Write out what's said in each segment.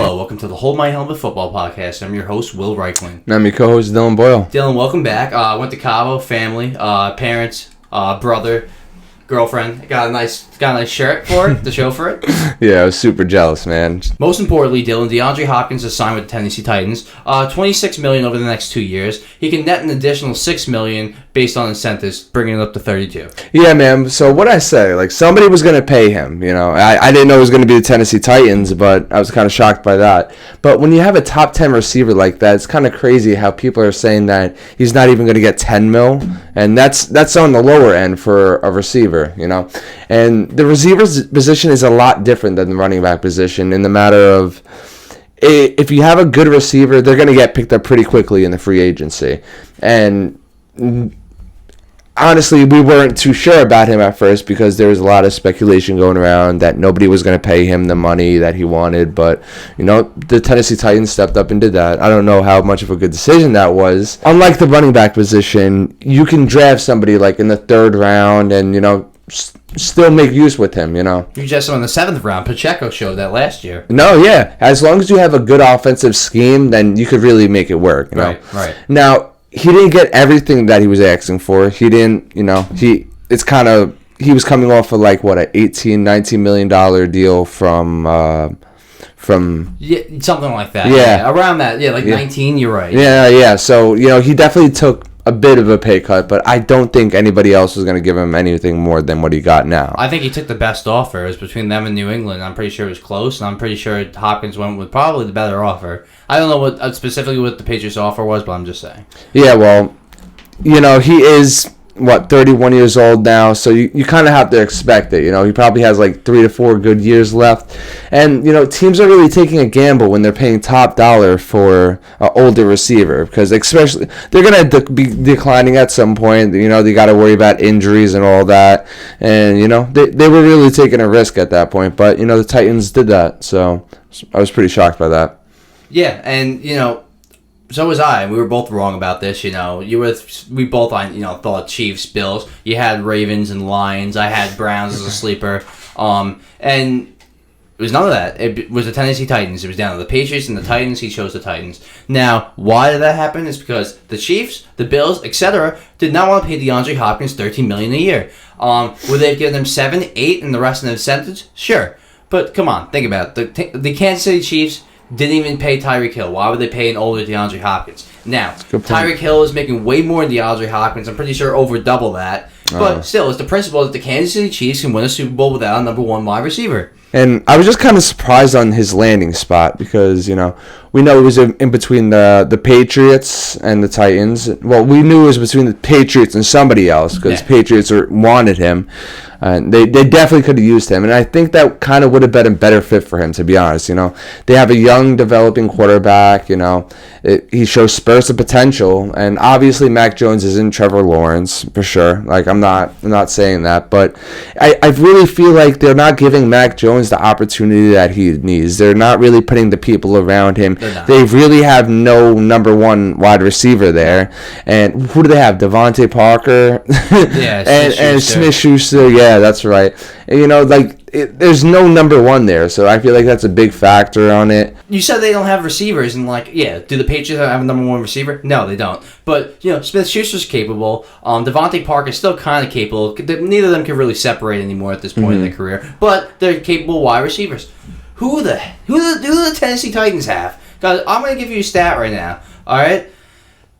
Hello, welcome to the Hold My Helmet Football Podcast. I'm your host, Will Reichling. And I'm your co-host, Dylan Boyle. Dylan, welcome back. Went to Cabo, family, parents, brother, girlfriend. Got a nice shirt for it, the show for it. Yeah, I was super jealous, man. Most importantly, Dylan, DeAndre Hopkins is signed with the Tennessee Titans. $26 million over the next 2 years. He can net an additional $6 million based on incentives, bringing it up to 32. Yeah, man. So what I say, like, somebody was going to pay him, you know. I didn't know it was going to be the Tennessee Titans, but I was kind of shocked by that. But when you have a top 10 receiver like that, it's kind of crazy how people are saying that he's not even going to get 10 mil, and that's on the lower end for a receiver, you know. And the receiver's position is a lot different than the running back position in the matter of if you have a good receiver, they're going to get picked up pretty quickly in the free agency. And honestly, we weren't too sure about him at first because there was a lot of speculation going around that nobody was going to pay him the money that he wanted. But, you know, the Tennessee Titans stepped up and did that. I don't know how much of a good decision that was. Unlike the running back position, you can draft somebody like in the third round and, you know, still make use with him, you know. You just on the 7th round. Pacheco showed that last year. No, yeah. As long as you have a good offensive scheme, then you could really make it work, you know. Right. Now, he didn't get everything that he was asking for. He didn't, you know, he was coming off of like, what, an $18-19 million deal from yeah, something like that. Yeah. Around that. Yeah, like 19, you're right. Yeah. So, you know, he definitely took a bit of a pay cut, but I don't think anybody else was going to give him anything more than what he got now. I think he took the best offer. It was between them and New England. I'm pretty sure it was close, and I'm pretty sure Hopkins went with probably the better offer. I don't know what specifically what the Patriots' offer was, but I'm just saying. Yeah, well, you know, he is 31 years old now, so you kind of have to expect it. You know, he probably has like 3 to 4 good years left, and you know, teams are really taking a gamble when they're paying top dollar for an older receiver because especially they're gonna be declining at some point. You know, they got to worry about injuries and all that, and you know, they were really taking a risk at that point. But you know, the Titans did that, so I was pretty shocked by that. Yeah, and you know. So was I. We were both wrong about this, you know. We both, you know, thought Chiefs, Bills. You had Ravens and Lions. I had Browns as a sleeper. And it was none of that. It was the Tennessee Titans. It was down to the Patriots and the Titans. He chose the Titans. Now, why did that happen? It's because the Chiefs, the Bills, etc., did not want to pay DeAndre Hopkins $13 million a year. Would they have given them 7, 8, and the rest of the incentives? Sure. But come on, think about it. The Kansas City Chiefs didn't even pay Tyreek Hill. Why would they pay an older DeAndre Hopkins? Now, Tyreek Hill is making way more than DeAndre Hopkins. I'm pretty sure over double that. But still, it's the principle that the Kansas City Chiefs can win a Super Bowl without a number one wide receiver. And I was just kind of surprised on his landing spot because, you know, we know it was in between the Patriots and the Titans. Well, we knew it was between the Patriots and somebody else because Patriots wanted him. And they definitely could have used him. And I think that kind of would have been a better fit for him, to be honest. You know, they have a young, developing quarterback. You know, he shows spurts of potential. And obviously, Mac Jones isn't Trevor Lawrence, for sure. Like, I'm not saying that. But I really feel like they're not giving Mac Jones the opportunity that he needs. They're not really putting the people around him. They really have no number one wide receiver there. And who do they have? Devontae Parker and Smith-Schuster. Yeah, that's right. And, you know, like, there's no number one there, so I feel like that's a big factor on it. You said they don't have receivers, and like, yeah, do the Patriots have a number one receiver? No, they don't. But, you know, Smith-Schuster's capable. Devontae Parker's still kind of capable. Neither of them can really separate anymore at this point in their career, but they're capable wide receivers. Who do the Tennessee Titans have? Guys, I'm going to give you a stat right now, all right?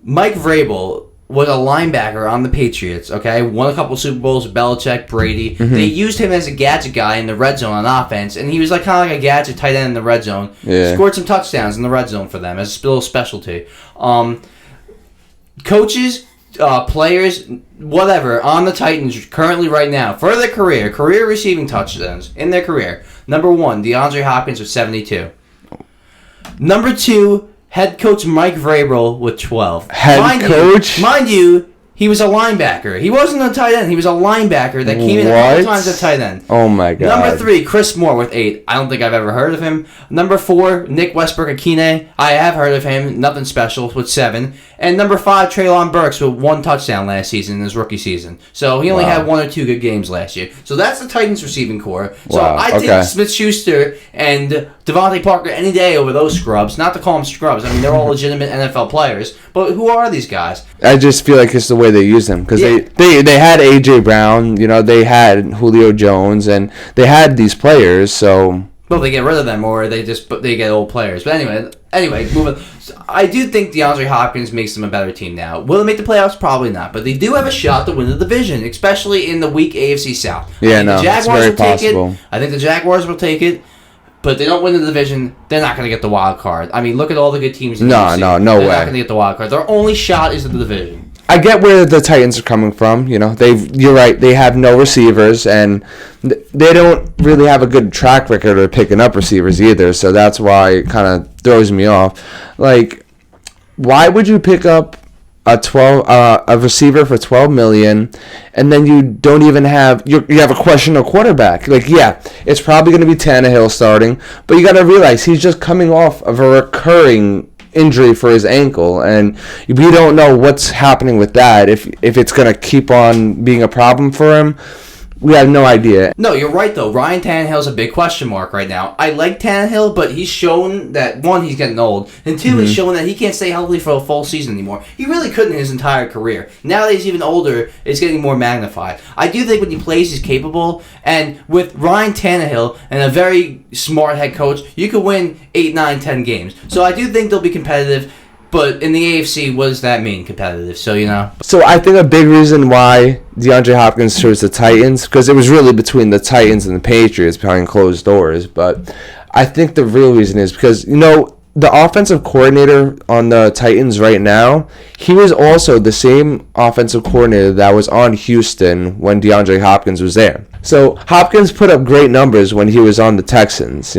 Mike Vrabel was a linebacker on the Patriots, okay? Won a couple Super Bowls, Belichick, Brady. They used him as a gadget guy in the red zone on offense, and he was like kind of like a gadget tight end in the red zone. Yeah. Scored some touchdowns in the red zone for them as a little specialty. Coaches, players, whatever, on the Titans currently right now, for their career receiving touchdowns in their career. Number 1, DeAndre Hopkins with 72. Number 2, head coach Mike Vrabel with 12. Mind you, he was a linebacker. He wasn't a tight end. He was a linebacker that came in a couple times at tight end. Oh, my God. Number 3, Chris Moore with 8. I don't think I've ever heard of him. Number 4, Nick Westbrook-Akine. I have heard of him. Nothing special with 7. And number 5, Treylon Burks with 1 touchdown last season in his rookie season. So he only had 1 or 2 good games last year. So that's the Titans receiving core. So I take Smith-Schuster and Devontae Parker any day over those scrubs. Not to call them scrubs. I mean, they're all legitimate NFL players. But who are these guys? I just feel like it's the way they use them. Because they had A.J. Brown, they had Julio Jones, and they had these players, so... Well, they get rid of them, or they get old players. But anyway, moving. So I do think DeAndre Hopkins makes them a better team now. Will they make the playoffs? Probably not, but they do have a shot to win the division, especially in the weak AFC South. Yeah, no, it's very possible. I think the Jaguars will take it, but if they don't win the division, they're not going to get the wild card. I mean, look at all the good teams in the AFC. No way. They're not going to get the wild card. Their only shot is the division. I get where the Titans are coming from. You're right. They have no receivers, and they don't really have a good track record of picking up receivers either. So that's why it kind of throws me off. Like, why would you pick up a receiver for $12 million, and then you don't even have you have a questionable quarterback? Like, yeah, it's probably going to be Tannehill starting, but you got to realize he's just coming off of a recurring injury for his ankle, and we don't know what's happening with that. If it's going to keep on being a problem for him, we have no idea. No, you're right, though. Ryan Tannehill's a big question mark right now. I like Tannehill, but he's shown that, 1, he's getting old, and 2, he's shown that he can't stay healthy for a full season anymore. He really couldn't his entire career. Now that he's even older, it's getting more magnified. I do think when he plays, he's capable, and with Ryan Tannehill and a very smart head coach, you could win 8, 9, 10 games. So I do think they'll be competitive. But in the AFC, what does that mean, competitive? So, So I think a big reason why DeAndre Hopkins chose the Titans, because it was really between the Titans and the Patriots behind closed doors. But I think the real reason is because, the offensive coordinator on the Titans right now, he was also the same offensive coordinator that was on Houston when DeAndre Hopkins was there. So Hopkins put up great numbers when he was on the Texans,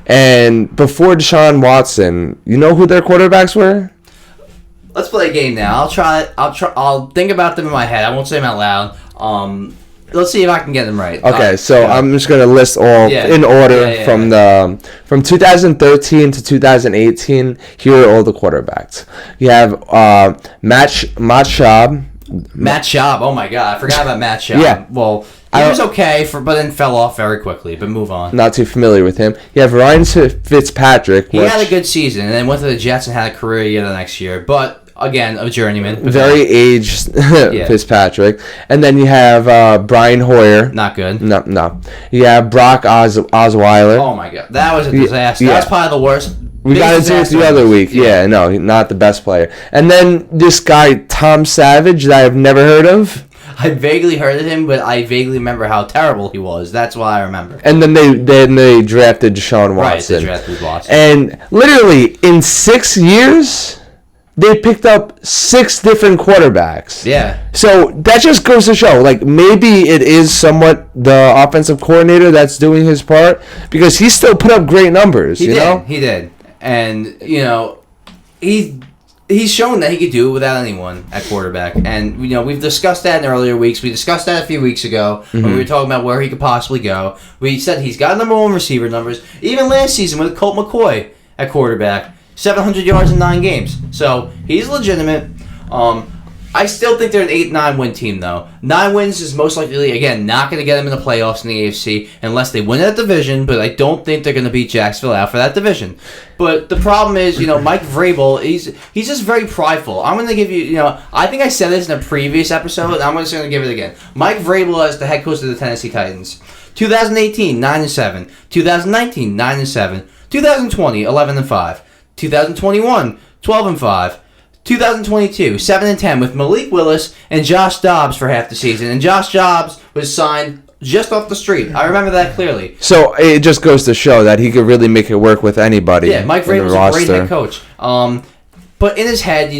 And before Deshaun Watson, you know who their quarterbacks were? Let's play a game now. I'll think about them in my head. I won't say them out loud. Let's see if I can get them right. Okay, I'm just gonna list all in order from 2013 to 2018. Here are all the quarterbacks. You have Matt Schaub. Matt Schaub. Oh my God, I forgot about Matt Schaub. Yeah. Well, he was okay, but then fell off very quickly. But move on. Not too familiar with him. You have Ryan Fitzpatrick. He had a good season, and then went to the Jets and had a career year the next year. But again, a journeyman. Very aged Fitzpatrick. And then you have Brian Hoyer. Not good. No. You have Brock Osweiler. Oh my God, that was a disaster. That was probably the worst. We got into it the other week. Yeah, no, not the best player. And then this guy, Tom Savage, that I've never heard of. I vaguely heard of him, but I vaguely remember how terrible he was. That's why I remember. And then they drafted Deshaun Watson. Right, they drafted Watson. And literally, in 6 years, they picked up 6 different quarterbacks. Yeah. So that just goes to show, maybe it is somewhat the offensive coordinator that's doing his part, because he still put up great numbers, He did. And, he's shown that he could do it without anyone at quarterback. And, we've discussed that in earlier weeks. We discussed that a few weeks ago when we were talking about where he could possibly go. We said he's got number 1 receiver numbers. Even last season with Colt McCoy at quarterback, 700 yards in 9 games. So he's legitimate. I still think they're an 8-9 win team, though. 9 wins is most likely, again, not going to get them in the playoffs in the AFC unless they win that division, but I don't think they're going to beat Jacksonville out for that division. But the problem is, Mike Vrabel, he's just very prideful. I'm going to give you, I think I said this in a previous episode, and I'm just going to give it again. Mike Vrabel as the head coach of the Tennessee Titans. 2018, 9-7. 2019, 9-7. 2020, 11-5. 2021, 12-5. 2022, 7-10 with Malik Willis and Josh Dobbs for half the season. And Josh Dobbs was signed just off the street. I remember that clearly. So it just goes to show that he could really make it work with anybody. Yeah, Mike Vrabel's a great head coach. But in his head,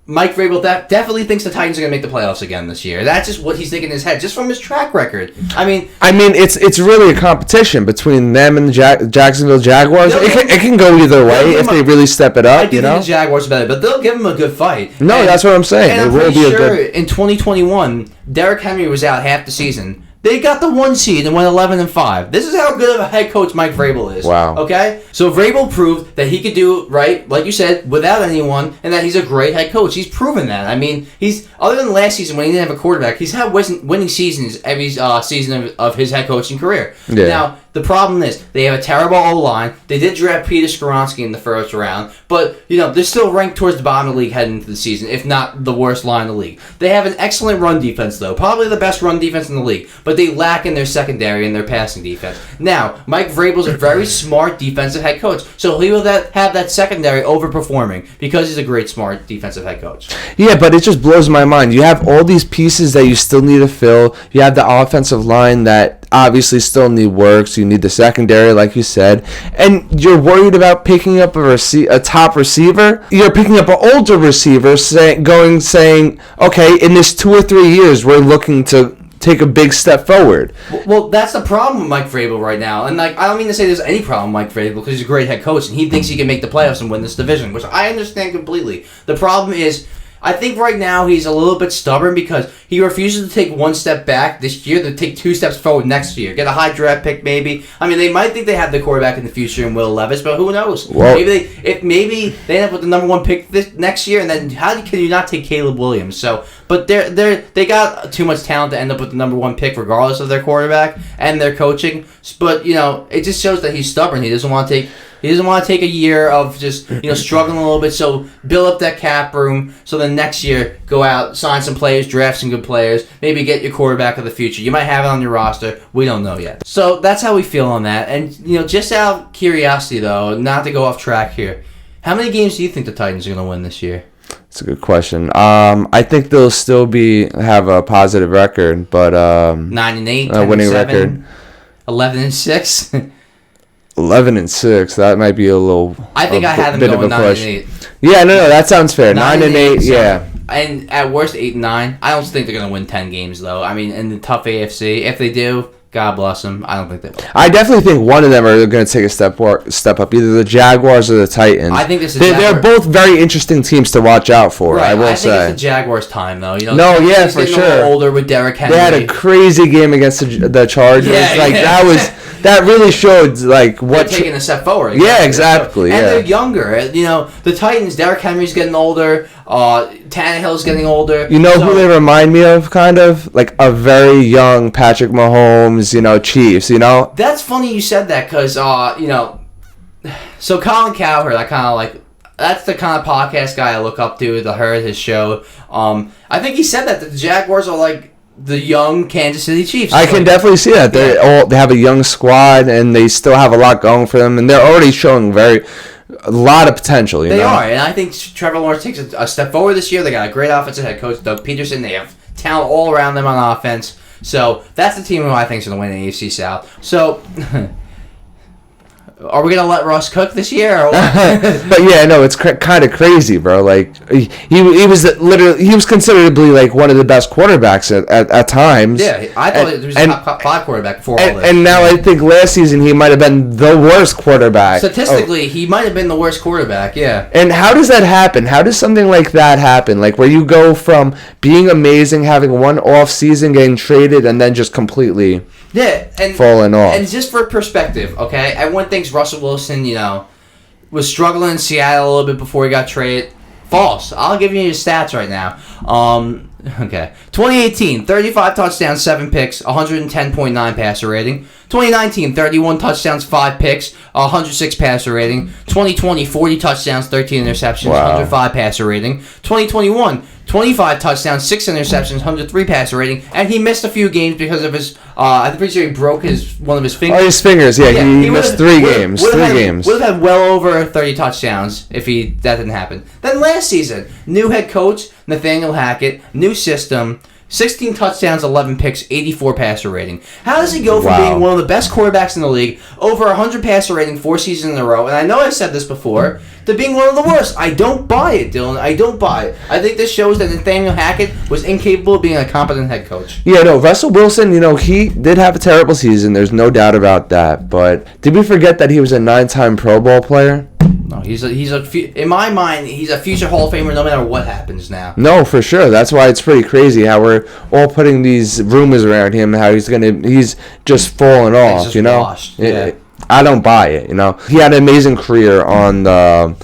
Mike Vrabel definitely thinks the Titans are going to make the playoffs again this year. That's just what he's thinking in his head, just from his track record. I mean, it's really a competition between them and the Jacksonville Jaguars. It can go either way if they really step it up. I do think the Jaguars are better, but they'll give them a good fight. No, that's what I'm saying. And I'm pretty sure in 2021, Derrick Henry was out half the season. They got the 1 seed and went 11-5. This is how good of a head coach Mike Vrabel is. Wow. Okay? So Vrabel proved that he could do it right, like you said, without anyone, and that he's a great head coach. He's proven that. I mean, he's other than last season when he didn't have a quarterback, he's had winning seasons every season of his head coaching career. Yeah. Now, the problem is they have a terrible O-line. They did draft Peter Skoronski in the first round, but they're still ranked towards the bottom of the league heading into the season, if not the worst line in the league. They have an excellent run defense, though, probably the best run defense in the league, but they lack in their secondary and their passing defense. Now, Mike Vrabel's a very smart defensive head coach, so he will have that secondary overperforming because he's a great, smart defensive head coach. Yeah, but it just blows my mind. You have all these pieces that you still need to fill. You have the offensive line that obviously still need work, so you need the secondary, like you said, and you're worried about picking up a top receiver. You're picking up an older receiver, saying, okay, in this 2 or 3 years, we're looking to take a big step forward. Well, that's the problem with Mike Vrabel right now, and I don't mean to say there's any problem with Mike Vrabel because he's a great head coach and he thinks he can make the playoffs and win this division, which I understand completely. The problem is, I think right now he's a little bit stubborn because he refuses to take 1 step back this year to take 2 steps forward next year. Get a high draft pick maybe. I mean, they might think they have the quarterback in the future in Will Levis, but who knows? Well, maybe they end up with the number 1 pick next year, and then how can you not take Caleb Williams? So, but they got too much talent to end up with the number 1 pick regardless of their quarterback and their coaching. But it just shows that he's stubborn. He doesn't want to take. He doesn't want to take a year of just struggling a little bit. So build up that cap room. So then next year go out, sign some players, draft some good players, maybe get your quarterback of the future. You might have it on your roster. We don't know yet. So that's how we feel on that. And just out of curiosity though, not to go off track here, how many games do you think the Titans are going to win this year? That's a good question. I think they'll still have a positive record, but 9-8, 10-7, winning record, 11-6. 11-6. That might be a little. I think I had them going 9-8. Yeah, no, that sounds fair. 9-8, yeah. And at worst 8-9. I don't think they're gonna win 10 games though. I mean, in the tough AFC, if they do, God bless them. I don't think they will. I definitely think one of them are going to take a step up, either the Jaguars or the Titans. I think they're both very interesting teams to watch out for. Right. I will say. I think it's the Jaguars' time though. No, yeah, for sure. Older with Derrick Henry. They had a crazy game against the Chargers. That really showed what taking a step forward. Exactly. Yeah, exactly. And they're younger. The Titans. Derrick Henry's getting older. Tannehill's getting older. Who they remind me of? Kind of like a very young Patrick Mahomes. Chiefs. That's funny you said that because so Colin Cowherd, that's the kind of podcast guy I look up to. His show. I think he said that the Jaguars are like the young Kansas City Chiefs. I can definitely see that. They have a young squad and they still have a lot going for them, and they're already showing a lot of potential. They are, and I think Trevor Lawrence takes a step forward this year. They got a great offensive head coach, Doug Peterson. They have talent all around them on offense. So that's the team who I think is going to win the AFC South. So. Are we gonna let Russ cook this year? Or what? But yeah, no, it's kind of crazy, bro. He was considerably one of the best quarterbacks at times. Yeah, I thought he was a top 5 quarterback before all this. And now I think last season he might have been the worst quarterback. Statistically, he might have been the worst quarterback. Yeah. And how does that happen? How does something like that happen? Where you go from being amazing, having one off season, getting traded, and then just completely. Yeah, and falling off. And just for perspective, okay, everyone thinks Russell Wilson, was struggling in Seattle a little bit before he got traded. False. I'll give you your stats right now. Okay. 2018, 35 touchdowns, 7 picks, 110.9 passer rating. 2019, 31 touchdowns, 5 picks, 106 passer rating. 2020, 40 touchdowns, 13 interceptions, 105 passer rating. 2021, 25 touchdowns, 6 interceptions, 103 passer rating, and he missed a few games because of his. I'm pretty sure he broke one of his fingers. Oh, his fingers, yeah. He missed 3 games. Would have had well over 30 touchdowns if that didn't happen. Then last season, new head coach Nathaniel Hackett, new system. 16 touchdowns, 11 picks, 84 passer rating. How does he go from being one of the best quarterbacks in the league, over 100 passer rating 4 seasons in a row, and I know I've said this before, to being one of the worst? I don't buy it, Dylan. I don't buy it. I think this shows that Nathaniel Hackett was incapable of being a competent head coach. Yeah, no, Russell Wilson, he did have a terrible season. There's no doubt about that. But did we forget that he was a 9-time Pro Bowl player? No, in my mind, he's a future Hall of Famer no matter what happens now. No, for sure. That's why it's pretty crazy how we're all putting these rumors around him, how he's just falling off, just washed. Yeah. I don't buy it, He had an amazing career on the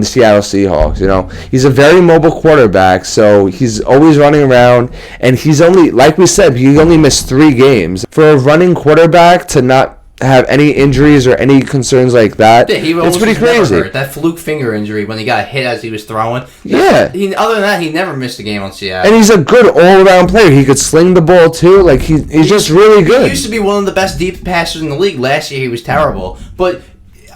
Seattle Seahawks, He's a very mobile quarterback, so he's always running around, and he's only, like we said, he only missed 3 games. For a running quarterback to not have any injuries or any concerns like that, it's pretty crazy. Hurt. That fluke finger injury when he got hit as he was throwing. Yeah. Other than that, he never missed a game on Seattle. And he's a good all-around player. He could sling the ball too. Like he's just really good. He used to be one of the best deep passers in the league. Last year he was terrible, but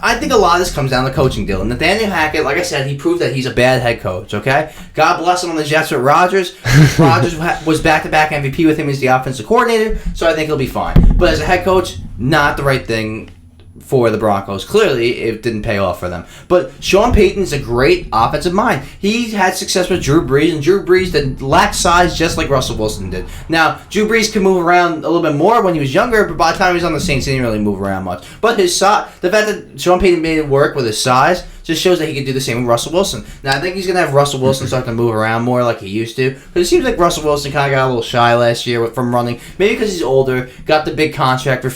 I think a lot of this comes down to coaching, Dylan. Nathaniel Hackett, like I said, he proved that he's a bad head coach, okay? God bless him on the Jets with Rodgers. Rodgers was back-to-back MVP with him as the offensive coordinator, so I think he'll be fine. But as a head coach, not the right thing for the Broncos. Clearly, it didn't pay off for them. But Sean Payton's a great offensive mind. He had success with Drew Brees, and Drew Brees lacked size just like Russell Wilson did. Now, Drew Brees could move around a little bit more when he was younger, but by the time he was on the Saints, he didn't really move around much. But his size, the fact that Sean Payton made it work with his size just shows that he could do the same with Russell Wilson. Now, I think he's going to have Russell Wilson start to move around more like he used to. But it seems like Russell Wilson kind of got a little shy last year from running. Maybe because he's older, got the big contract,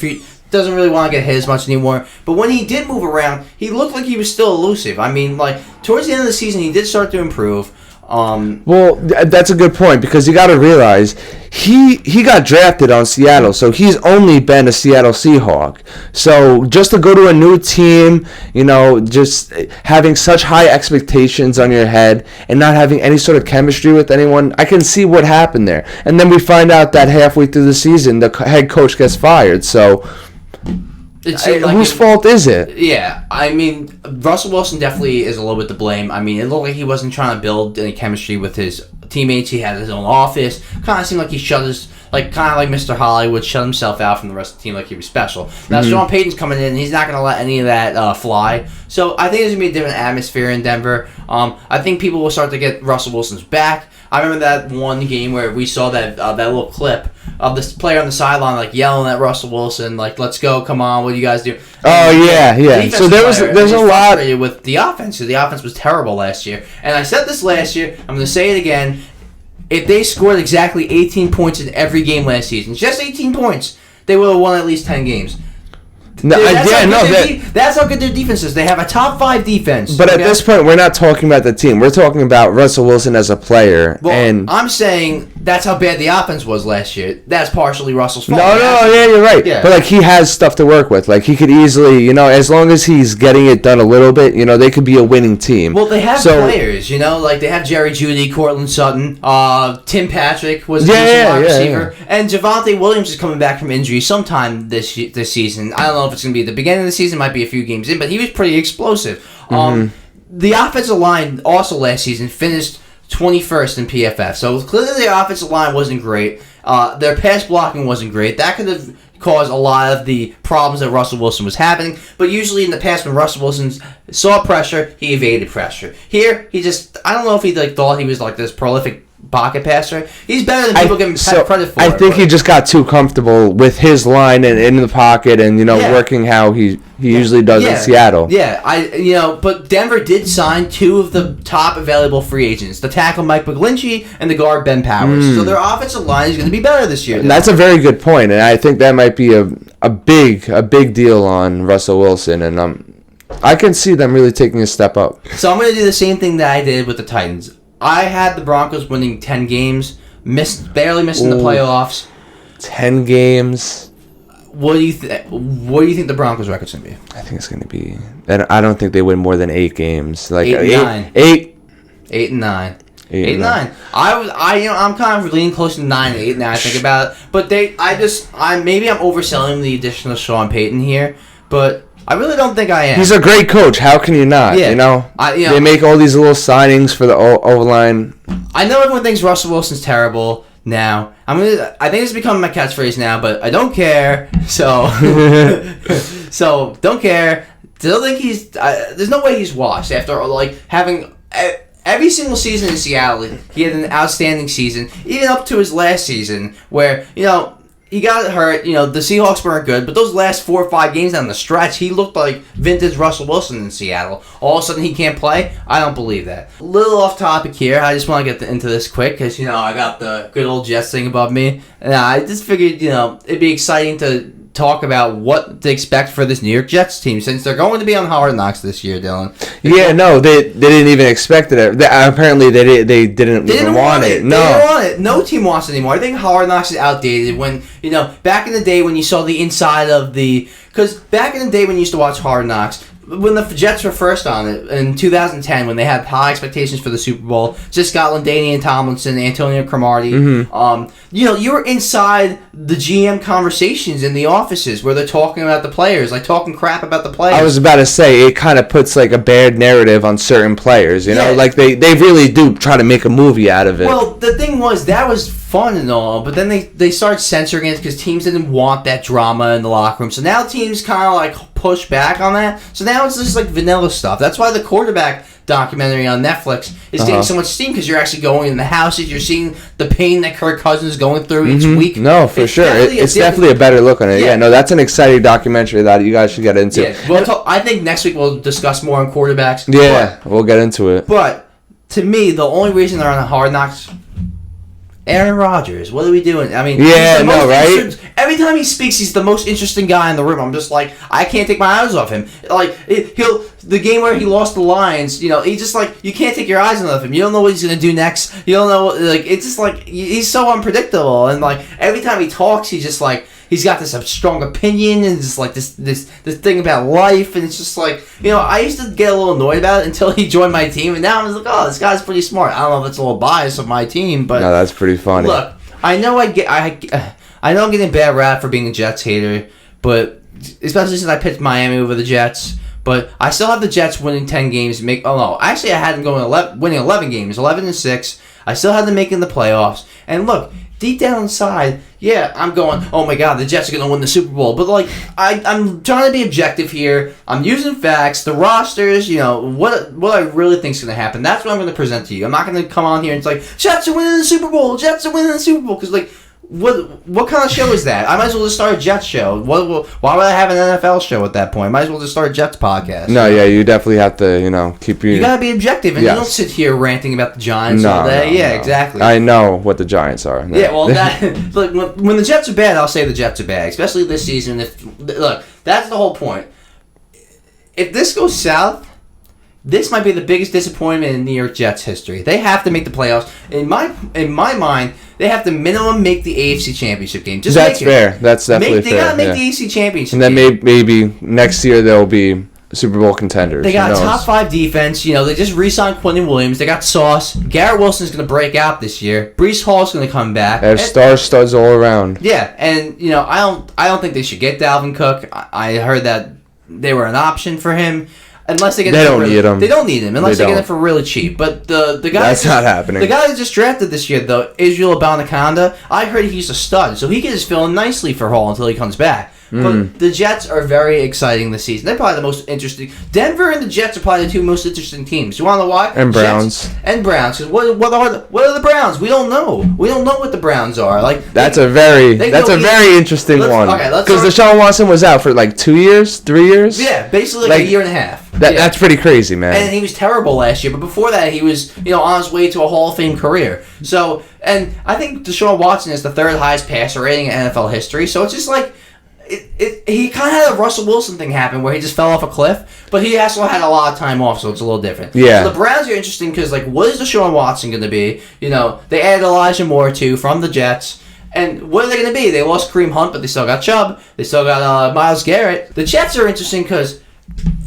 doesn't really want to get hit as much anymore. But when he did move around, he looked like he was still elusive. I mean, towards the end of the season, he did start to improve. Well, that's a good point, because you got to realize he got drafted on Seattle, so he's only been a Seattle Seahawk. So just to go to a new team, just having such high expectations on your head and not having any sort of chemistry with anyone, I can see what happened there. And then we find out that halfway through the season, the head coach gets fired. So whose fault is it? Yeah, I mean, Russell Wilson definitely is a little bit to blame. I mean, it looked like he wasn't trying to build any chemistry with his teammates. He had his own office. Kind of seemed like he kind of like Mr. Hollywood, shut himself out from the rest of the team like he was special. Now, Sean Payton's coming in, and he's not going to let any of that fly. So I think there's going to be a different atmosphere in Denver. I think people will start to get Russell Wilson's back. I remember that one game where we saw that little clip of this player on the sideline yelling at Russell Wilson, let's go, come on, what do you guys do? Oh, yeah. So there's a lot with the offense. The offense was terrible last year. And I said this last year, I'm going to say it again. If they scored exactly 18 points in every game last season, just 18 points, they would have won at least 10 games. That's how good their defense is. They have a top 5 defense. But at this point, we're not talking about the team. We're talking about Russell Wilson as a player. Well, and I'm saying that's how bad the offense was last year. That's partially Russell's fault. You're right. Yeah. But he has stuff to work with. He could easily, as long as he's getting it done a little bit, they could be a winning team. Well, they have players, they have Jerry Jeudy, Cortland Sutton, Tim Patrick was a wide receiver, and Javonte Williams is coming back from injury sometime this season. I don't know if it's going to be at the beginning of the season, might be a few games in, but he was pretty explosive. The offensive line also last season finished 21st in PFF, so clearly their offensive line wasn't great. Their pass blocking wasn't great. That could have caused a lot of the problems that Russell Wilson was having, but usually in the past when Russell Wilson saw pressure, he evaded pressure. Here, I don't know if he thought he was this prolific pocket passer. He's better than people give him credit for. I think he just got too comfortable with his line and in the pocket and working how he usually does in Seattle. Yeah, but Denver did sign 2 of the top available free agents: the tackle Mike McGlinchey and the guard Ben Powers. So their offensive line is going to be better this year. And that's a very good point, and I think that might be a big deal on Russell Wilson, and I can see them really taking a step up. So I'm going to do the same thing that I did with the Titans. I had the Broncos winning 10 games, barely missing the playoffs. 10 games. What do you think the Broncos record's going to be? I think it's going to be... I don't think they win more than 8 games. 8 and 9. 8 and 9. 8 and 9. I'm kind of leaning close to 9 and 8 now I think about it. But maybe I'm overselling the addition of Sean Payton here, but I really don't think I am. He's a great coach. How can you not? Yeah. They make all these little signings for the O-line. I know everyone thinks Russell Wilson's terrible now. I think it's becoming my catchphrase now, but I don't care. So, don't care. Still think there's no way he's washed after having every single season in Seattle. He had an outstanding season, even up to his last season, where he got hurt. The Seahawks weren't good, but those last 4 or 5 games down the stretch, he looked like vintage Russell Wilson in Seattle. All of a sudden, he can't play? I don't believe that. A little off topic here. I just want to get into this quick because, I got the good old Jets thing above me. And I just figured, it'd be exciting to talk about what to expect for this New York Jets team since they're going to be on Hard Knocks this year, Dylan. They didn't even expect it. Apparently, they didn't even want it. No. They didn't want it. No team wants it anymore. I think Hard Knocks is outdated. When back in the day when you saw the inside of because back in the day when you used to watch Hard Knocks. When the Jets were first on it in 2010, when they had high expectations for the Super Bowl, just Scott Danian Tomlinson, Antonio Cromartie, you were inside the GM conversations in the offices where they're talking about the players, like talking crap about the players. I was about to say, it kind of puts like a bad narrative on certain players, like they really do try to make a movie out of it. Well, the thing was, that was fun and all, but then they started censoring it because teams didn't want that drama in the locker room. So now teams kind of like push back on that. So now it's just like vanilla stuff. That's why the quarterback documentary on Netflix is getting so much steam because you're actually going in the houses, you're seeing the pain that Kirk Cousins is going through each week. No, for sure. It's definitely a better look on it. Yeah, no, that's an exciting documentary that you guys should get into. Yeah. Well, I think next week we'll discuss more on quarterbacks. Yeah, we'll get into it. But to me, the only reason they're on Hard Knocks, Aaron Rodgers, what are we doing? I mean, right? Every time he speaks, he's the most interesting guy in the room. I'm just like, I can't take my eyes off him. Like, the game where he lost the Lions, he just like, you can't take your eyes off him. You don't know what he's going to do next. You don't know, like, it's just like, he's so unpredictable. And like, every time he talks, he's just like, he's got this strong opinion and just like this thing about life, and it's just like, I used to get a little annoyed about it until he joined my team, and now I'm just like, oh, this guy's pretty smart. I don't know if it's a little bias of my team, but no, that's pretty funny. Look, I know I know I'm getting a bad rap for being a Jets hater, but especially since I picked Miami over the Jets. But I still have the Jets winning 10 games. Actually, I had them winning 11 games, 11-6. I still had them making the playoffs. And look, deep down inside, yeah, I'm going, oh my God, the Jets are going to win the Super Bowl. But like, I'm trying to be objective here. I'm using facts, the rosters, what I really think is going to happen. That's what I'm going to present to you. I'm not going to come on here and it's like, Jets are winning the Super Bowl. Jets are winning the Super Bowl. Because like, what kind of show is that? I might as well just start a Jets show. Why would I have an NFL show at that point? Might as well just start a Jets podcast. No, yeah, you definitely have to, keep your... You gotta be objective, and you don't sit here ranting about the Giants all day. No. Exactly. I know what the Giants are. No. Yeah, well, look, when the Jets are bad, I'll say the Jets are bad, especially this season. Look, that's the whole point. If this goes south, this might be the biggest disappointment in New York Jets history. They have to make the playoffs. In my mind, they have to minimum make the AFC Championship game. That's fair. That's definitely fair. They gotta make the AFC Championship game. And then maybe next year they'll be Super Bowl contenders. They got a top 5 defense. They just re-signed Quentin Williams. They got Sauce. Garrett Wilson's going to break out this year. Breece Hall's going to come back. They have star studs all around. Yeah, and I don't think they should get Dalvin Cook. I heard that they were an option for him. Unless they get they don't need him. They don't need him unless they get him for really cheap. But the guy that's not happening. The guy that just drafted this year, though, Israel Abanikanda, I heard he's a stud, so he can just fill in nicely for Hall until he comes back. But the Jets are very exciting this season. They're probably the most interesting. Denver and the Jets are probably the 2 most interesting teams. You want to know why? And Browns. Jets and Browns. Because what are the Browns? We don't know. We don't know what the Browns are. Like that's a very interesting one. Okay, because Deshaun Watson was out for like 2 years, 3 years. Yeah, basically like a year and a half. That's pretty crazy, man. And he was terrible last year, but before that, he was on his way to a Hall of Fame career. So, and I think Deshaun Watson is the 3rd highest passer rating in NFL history. So it's just like. He kind of had a Russell Wilson thing happen where he just fell off a cliff, but he also had a lot of time off, so it's a little different. Yeah. So the Browns are interesting because, like, what is Deshaun Watson going to be? They added Elijah Moore, too, from the Jets. And what are they going to be? They lost Kareem Hunt, but they still got Chubb. They still got Myles Garrett. The Jets are interesting because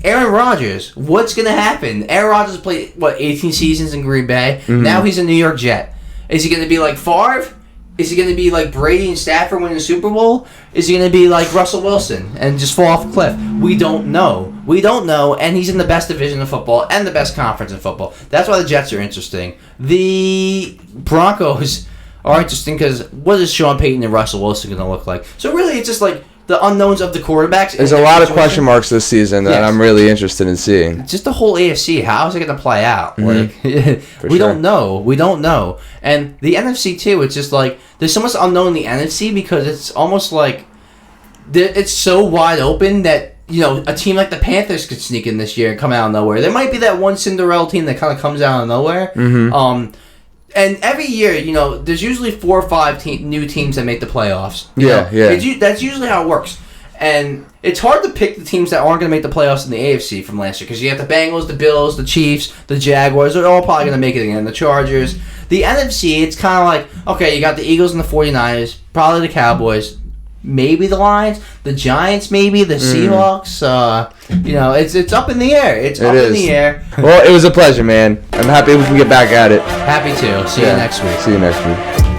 Aaron Rodgers, what's going to happen? Aaron Rodgers played, 18 seasons in Green Bay? Mm-hmm. Now he's a New York Jet. Is he going to be like Favre? Is he going to be like Brady and Stafford winning the Super Bowl? Is he going to be like Russell Wilson and just fall off a cliff? We don't know. And he's in the best division of football and the best conference in football. That's why the Jets are interesting. The Broncos are interesting because what is Sean Payton and Russell Wilson going to look like? So really, it's just like, the unknowns of the quarterbacks. There's a lot of question marks this season that I'm really interested in seeing. Just the whole AFC, how is it going to play out? Mm-hmm. We don't know. We don't know. And the NFC too. It's just like there's so much unknown in the NFC because it's almost like it's so wide open that a team like the Panthers could sneak in this year and come out of nowhere. There might be that one Cinderella team that kind of comes out of nowhere. Mm-hmm. And every year, there's usually 4 or 5 new teams that make the playoffs. Yeah. That's usually how it works. And it's hard to pick the teams that aren't going to make the playoffs in the AFC from last year because you have the Bengals, the Bills, the Chiefs, the Jaguars. They're all probably going to make it again. The Chargers. The NFC, it's kind of like, okay, you got the Eagles and the 49ers, probably the Cowboys, maybe the Lions, the Giants, maybe the Seahawks. It's up in the air. It's up in the air. Well, it was a pleasure, man. I'm happy we can get back at it. Happy to. See you next week. See you next week.